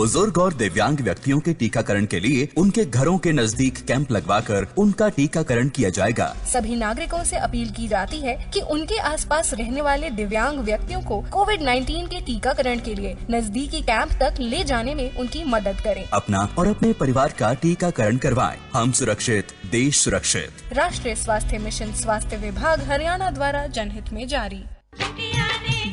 बुजुर्ग और दिव्यांग व्यक्तियों के टीकाकरण के लिए उनके घरों के नजदीक कैंप लगवाकर उनका टीकाकरण किया जाएगा। सभी नागरिकों से अपील की जाती है कि उनके आसपास रहने वाले दिव्यांग व्यक्तियों को कोविड-19 के टीकाकरण के लिए नजदीकी कैंप तक ले जाने में उनकी मदद करें। अपना और अपने परिवार का टीकाकरण करवाएं। हम सुरक्षित, देश सुरक्षित। राष्ट्रीय स्वास्थ्य मिशन, स्वास्थ्य विभाग, हरियाणा द्वारा जनहित में जारी।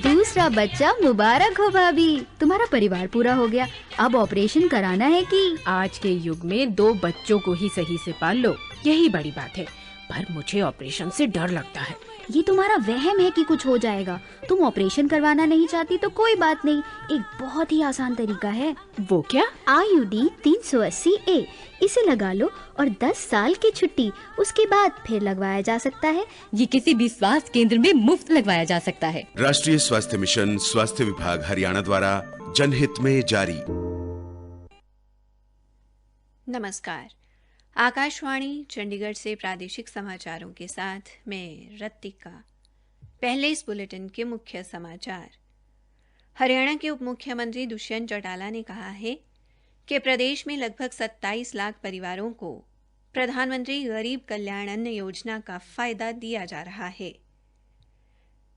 दूसरा बच्चा मुबारक हो भाभी, तुम्हारा परिवार पूरा हो गया। अब ऑपरेशन कराना है कि? आज के युग में 2 बच्चों को ही सही से पाल लो, यही बड़ी बात है। पर मुझे ऑपरेशन से डर लगता है। ये तुम्हारा वहम है कि कुछ हो जाएगा। तुम ऑपरेशन करवाना नहीं चाहती तो कोई बात नहीं, एक बहुत ही आसान तरीका है। वो क्या? IUD 380A, इसे लगा लो और 10 साल की छुट्टी, उसके बाद फिर लगवाया जा सकता है। ये किसी भी स्वास्थ्य केंद्र में मुफ्त लगवाया जा सकता है। राष्ट्रीय स्वास्थ्य मिशन, स्वास्थ्य विभाग हरियाणा द्वारा जनहित में जारी। नमस्कार, आकाशवाणी चंडीगढ़ से प्रादेशिक समाचारों के साथ मैं रत्तिका। पहले इस बुलेटिन के मुख्य समाचार। हरियाणा के उप मुख्यमंत्री दुष्यंत चौटाला ने कहा है कि प्रदेश में लगभग 27 लाख परिवारों को प्रधानमंत्री गरीब कल्याण अन्न योजना का फायदा दिया जा रहा है।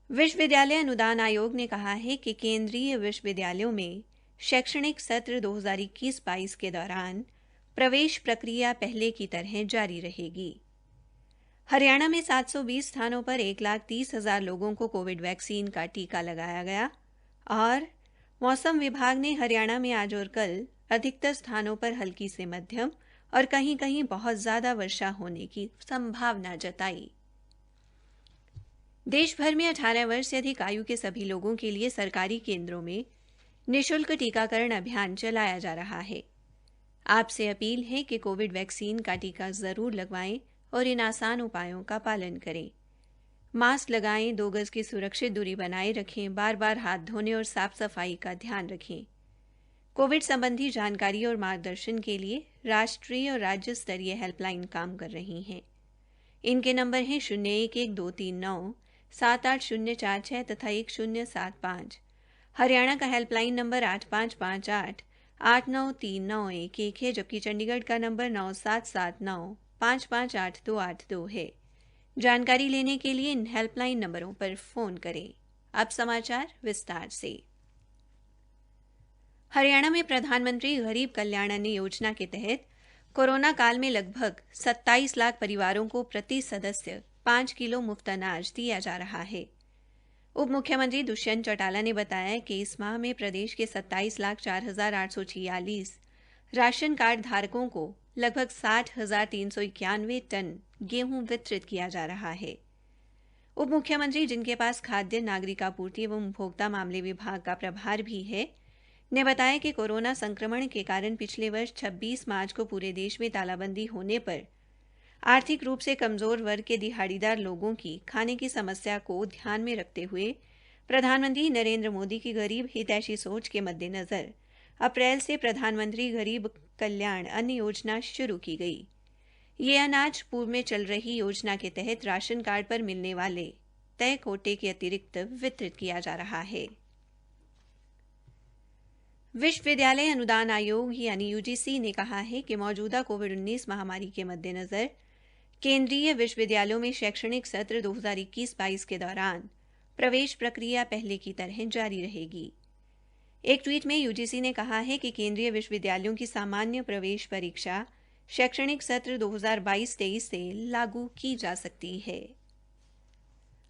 विश्वविद्यालय अनुदान आयोग ने कहा है कि केंद्रीय विश्वविद्यालयों में शैक्षणिक सत्र 2021-22 के दौरान प्रवेश प्रक्रिया पहले की तरह जारी रहेगी। हरियाणा में 720 स्थानों पर 1,30,000 लोगों को कोविड वैक्सीन का टीका लगाया गया। और मौसम विभाग ने हरियाणा में आज और कल अधिकतर स्थानों पर हल्की से मध्यम और कहीं कहीं बहुत ज्यादा वर्षा होने की संभावना जताई। देश भर में 18 वर्ष से अधिक आयु के सभी लोगों के लिए सरकारी केंद्रों में निःशुल्क टीकाकरण अभियान चलाया जा रहा है। आपसे अपील है कि कोविड वैक्सीन का टीका जरूर लगवाएं और इन आसान उपायों का पालन करें। मास्क लगाएं, 2 गज की सुरक्षित दूरी बनाए रखें, बार-बार हाथ धोने और साफ सफाई का ध्यान रखें। कोविड संबंधी जानकारी और मार्गदर्शन के लिए राष्ट्रीय और राज्य स्तरीय हेल्पलाइन काम कर रही हैं। इनके नंबर हैं 011239 78046 तथा 1075। हरियाणा का हेल्पलाइन नंबर 8558 893911 है, जबकि चंडीगढ़ का नंबर 9779 558282 है। जानकारी लेने के लिए इन हेल्पलाइन नंबरों पर फोन करें। अब समाचार विस्तार से। हरियाणा में प्रधानमंत्री गरीब कल्याण अन्न योजना के तहत कोरोना काल में लगभग 27 लाख परिवारों को प्रति सदस्य 5 किलो मुफ्त अनाज दिया जा रहा है। उप मुख्यमंत्री दुष्यंत चौटाला ने बताया कि इस माह में प्रदेश के 27,04,846 राशन कार्ड धारकों को लगभग 60,391 टन गेहूं वितरित किया जा रहा है। उप मुख्यमंत्री, जिनके पास खाद्य, नागरिक आपूर्ति एवं उपभोक्ता मामले विभाग का प्रभार भी है, ने बताया कि कोरोना संक्रमण के कारण पिछले वर्ष 26 मार्च को पूरे देश में तालाबंदी होने पर आर्थिक रूप से कमजोर वर्ग के दिहाड़ीदार लोगों की खाने की समस्या को ध्यान में रखते हुए प्रधानमंत्री नरेंद्र मोदी की गरीब हितैषी सोच के मद्देनजर अप्रैल से प्रधानमंत्री गरीब कल्याण अन्न योजना शुरू की गई। ये अनाज पूर्व में चल रही योजना के तहत राशन कार्ड पर मिलने वाले तय कोटे के अतिरिक्त वितरित किया जा रहा है। विश्वविद्यालय अनुदान आयोग यानी UGC ने कहा है कि मौजूदा कोविड-19 महामारी के मद्देनजर केंद्रीय विश्वविद्यालयों में शैक्षणिक सत्र 2021-22 के दौरान प्रवेश प्रक्रिया पहले की तरह जारी रहेगी। एक ट्वीट में UGC ने कहा है कि केंद्रीय विश्वविद्यालयों की सामान्य प्रवेश परीक्षा शैक्षणिक सत्र 2022-23 से लागू की जा सकती है।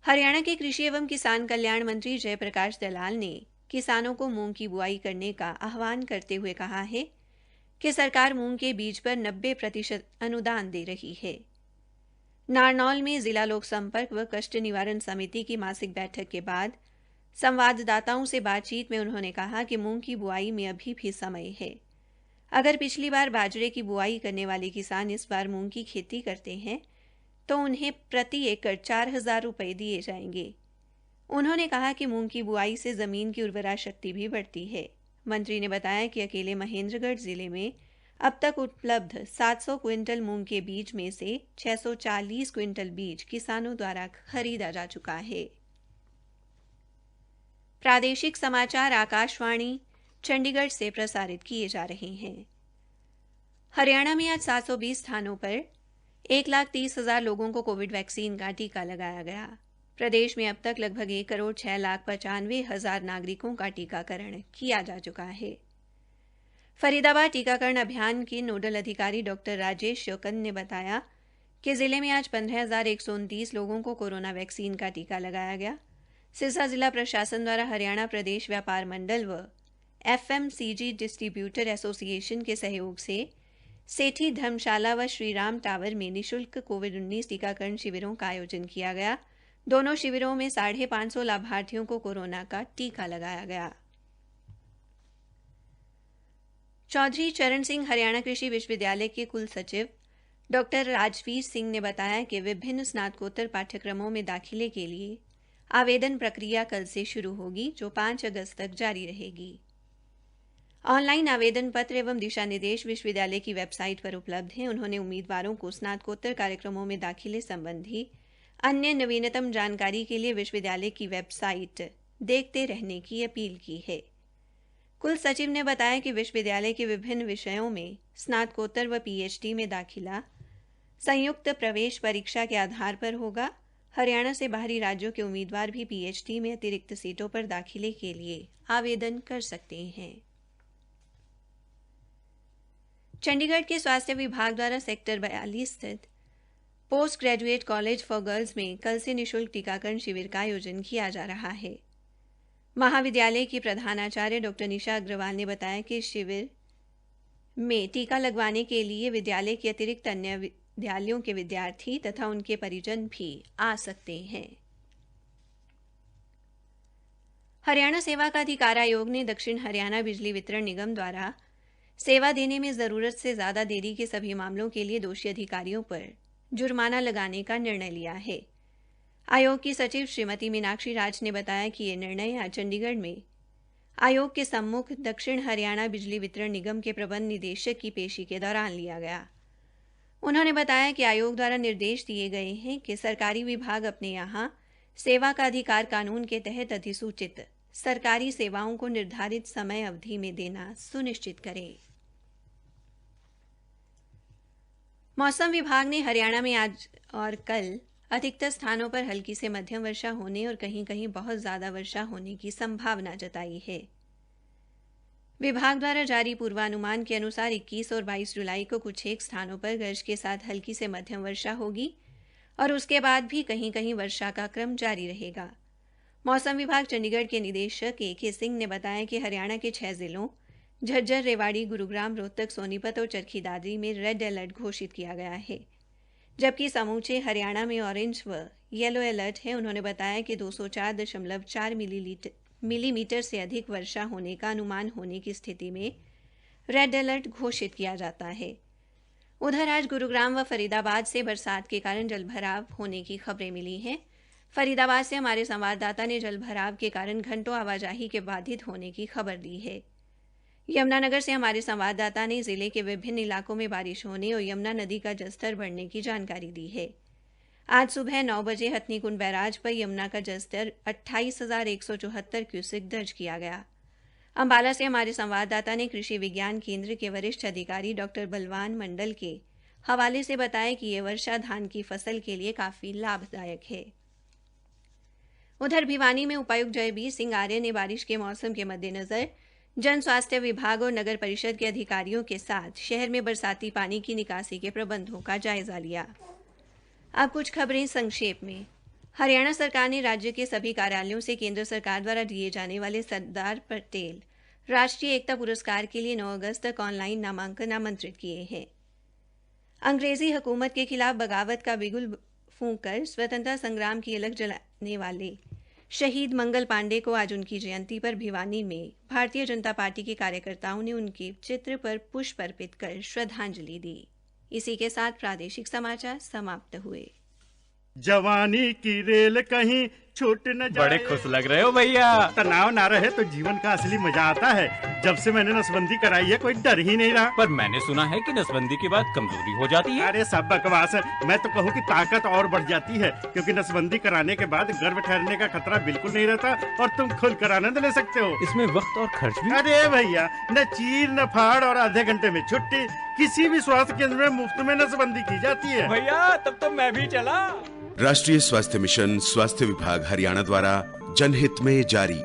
हरियाणा के कृषि एवं किसान कल्याण मंत्री जयप्रकाश दलाल ने किसानों को मूंग की बुआई करने का आह्वान करते हुए कहा है कि सरकार मूंग के बीज पर 90% अनुदान दे रही है। नारनौल में जिला लोक संपर्क व कष्ट निवारण समिति की मासिक बैठक के बाद संवाददाताओं से बातचीत में उन्होंने कहा कि मूंग की बुआई में अभी भी समय है। अगर पिछली बार बाजरे की बुआई करने वाले किसान इस बार मूंग की खेती करते हैं तो उन्हें प्रति एकड़ 4,000 रुपये दिए जाएंगे। उन्होंने कहा कि मूंग की बुआई से जमीन की उर्वरा शक्ति भी बढ़ती है। मंत्री ने बताया कि अकेले महेंद्रगढ़ जिले में अब तक उपलब्ध 700 क्विंटल मूंग के बीज में से 640 क्विंटल बीज किसानों द्वारा खरीदा जा चुका है। प्रादेशिक समाचार आकाशवाणी चंडीगढ़ से प्रसारित किए जा रहे हैं। हरियाणा में आज 720 स्थानों पर 1,30,000 लोगों को कोविड वैक्सीन का टीका लगाया गया। प्रदेश में अब तक लगभग 1,06,95,000 नागरिकों का टीकाकरण किया जा चुका है। फरीदाबाद टीकाकरण अभियान के नोडल अधिकारी डॉक्टर राजेश शोकन ने बताया कि जिले में आज 15,129 लोगों को कोरोना वैक्सीन का टीका लगाया गया। सिरसा जिला प्रशासन द्वारा हरियाणा प्रदेश व्यापार मंडल व FMCG डिस्ट्रीब्यूटर एसोसिएशन के सहयोग से सेठी धर्मशाला व श्रीराम टावर में निःशुल्क कोविड-19 टीकाकरण शिविरों का आयोजन किया गया। दोनों शिविरों में 550 लाभार्थियों को कोरोना का टीका लगाया गया। चौधरी चरण सिंह हरियाणा कृषि विश्वविद्यालय के कुल सचिव डॉक्टर राजवीर सिंह ने बताया कि विभिन्न स्नातकोत्तर पाठ्यक्रमों में दाखिले के लिए आवेदन प्रक्रिया कल से शुरू होगी, जो 5 अगस्त तक जारी रहेगी। ऑनलाइन आवेदन पत्र एवं दिशा निर्देश विश्वविद्यालय की वेबसाइट पर उपलब्ध हैं। उन्होंने उम्मीदवारों को स्नातकोत्तर कार्यक्रमों में दाखिले संबंधी अन्य नवीनतम जानकारी के लिए विश्वविद्यालय की वेबसाइट देखते रहने की अपील की है। कुल सचिव ने बताया कि विश्वविद्यालय के विभिन्न विषयों में स्नातकोत्तर व PhD में दाखिला संयुक्त प्रवेश परीक्षा के आधार पर होगा। हरियाणा से बाहरी राज्यों के उम्मीदवार भी PhD में अतिरिक्त सीटों पर दाखिले के लिए आवेदन कर सकते हैं। चंडीगढ़ के स्वास्थ्य विभाग द्वारा सेक्टर 42 स्थित post graduate college for girls में कल से निःशुल्क टीकाकरण शिविर का आयोजन किया जा रहा है। महाविद्यालय की प्रधानाचार्य डॉक्टर निशा अग्रवाल ने बताया कि शिविर में टीका लगवाने के लिए विद्यालय के अतिरिक्त अन्य विद्यालयों के विद्यार्थी तथा उनके परिजन भी आ सकते हैं। हरियाणा सेवा का अधिकार आयोग ने दक्षिण हरियाणा बिजली वितरण निगम द्वारा सेवा देने में जरूरत से ज्यादा देरी के सभी मामलों के लिए दोषी अधिकारियों पर जुर्माना लगाने का निर्णय लिया है। आयोग की सचिव श्रीमती मीनाक्षी राज ने बताया कि यह निर्णय आज चंडीगढ़ में आयोग के सम्मुख दक्षिण हरियाणा बिजली वितरण निगम के प्रबंध निदेशक की पेशी के दौरान लिया गया। उन्होंने बताया कि आयोग द्वारा निर्देश दिए गए हैं कि सरकारी विभाग अपने यहां सेवा का अधिकार कानून के तहत अधिसूचित सरकारी सेवाओं को निर्धारित समय अवधि में देना सुनिश्चित करें। मौसम विभाग ने हरियाणा में आज और कल अधिकतर स्थानों पर हल्की से मध्यम वर्षा होने और कहीं-कहीं बहुत ज्यादा वर्षा होने की संभावना जताई है। विभाग द्वारा जारी पूर्वानुमान के अनुसार 21 और 22 जुलाई को कुछ एक स्थानों पर गरज के साथ हल्की से मध्यम वर्षा होगी और उसके बाद भी कहीं-कहीं वर्षा का क्रम जारी रहेगा। मौसम विभाग चंडीगढ़ के निदेशक AK सिंह ने बताया कि हरियाणा के 6 जिलों झज्जर, रेवाड़ी, गुरुग्राम, रोहतक, सोनीपत और चरखी दादरी में रेड अलर्ट घोषित किया गया है, जबकि समूचे हरियाणा में ऑरेंज व येलो अलर्ट है। उन्होंने बताया कि 204.4 मिलीमीटर से अधिक वर्षा होने का अनुमान होने की स्थिति में रेड अलर्ट घोषित किया जाता है। उधर आज गुरुग्राम व फरीदाबाद से बरसात के कारण जलभराव होने की खबरें मिली हैं। फरीदाबाद से हमारे संवाददाता ने जलभराव के कारण घंटों आवाजाही के बाधित होने की खबर दी है। यमुनानगर से हमारे संवाददाता ने जिले के विभिन्न इलाकों में बारिश होने और यमुना नदी का जलस्तर बढ़ने की जानकारी दी है। आज सुबह 9 बजे हथनीकुंड बैराज पर यमुना का जलस्तर 28,174 क्यूसेक दर्ज किया गया। अंबाला से हमारे संवाददाता ने कृषि विज्ञान केंद्र के वरिष्ठ अधिकारी डॉक्टर बलवान मंडल के हवाले से बताया कि यह वर्षा धान की फसल के लिए काफी लाभदायक है। उधर भिवानी में उपायुक्त जयबीर सिंह आर्य ने बारिश के मौसम के मद्देनजर जन स्वास्थ्य विभाग और नगर परिषद के अधिकारियों के साथ शहर में बरसाती पानी की निकासी के प्रबंधों का जायजा लिया। अब कुछ खबरें संक्षेप में। हरियाणा सरकार ने राज्य के सभी कार्यालयों से केंद्र सरकार द्वारा दिए जाने वाले सरदार पटेल राष्ट्रीय एकता पुरस्कार के लिए 9 अगस्त तक ऑनलाइन नामांकन आमंत्रित किए हैं। अंग्रेजी हुकूमत के खिलाफ बगावत का बिगुल फूंककर स्वतंत्रता संग्राम की अलख जलाने वाले शहीद मंगल पांडे को आज उनकी जयंती पर भिवानी में भारतीय जनता पार्टी के कार्यकर्ताओं ने उनके चित्र पर पुष्प अर्पित कर श्रद्धांजलि दी। इसी के साथ प्रादेशिक समाचार समाप्त हुए। जवानी की रेल कहीं छूट न जाए। बड़े खुश लग रहे हो भैया। तनाव ना रहे तो जीवन का असली मजा आता है। जब से मैंने नसबंदी कराई है कोई डर ही नहीं रहा। पर मैंने सुना है कि नसबंदी के बाद कमजोरी हो जाती है। अरे सब बकवास है। मैं तो कहूँ कि ताकत और बढ़ जाती है, क्योंकि नसबंदी कराने के बाद गर्भ ठहरने का खतरा बिल्कुल नहीं रहता और तुम खुलकर आनंद ले सकते हो। इसमें वक्त और खर्च भी। अरे भैया, न चीर न फाड़ और आधे घंटे में छुट्टी। किसी भी स्वास्थ्य केंद्र में मुफ्त में नसबंदी की जाती है। भैया तब तो मैं भी चला। राष्ट्रीय स्वास्थ्य मिशन, स्वास्थ्य विभाग हरियाणा द्वारा जनहित में जारी।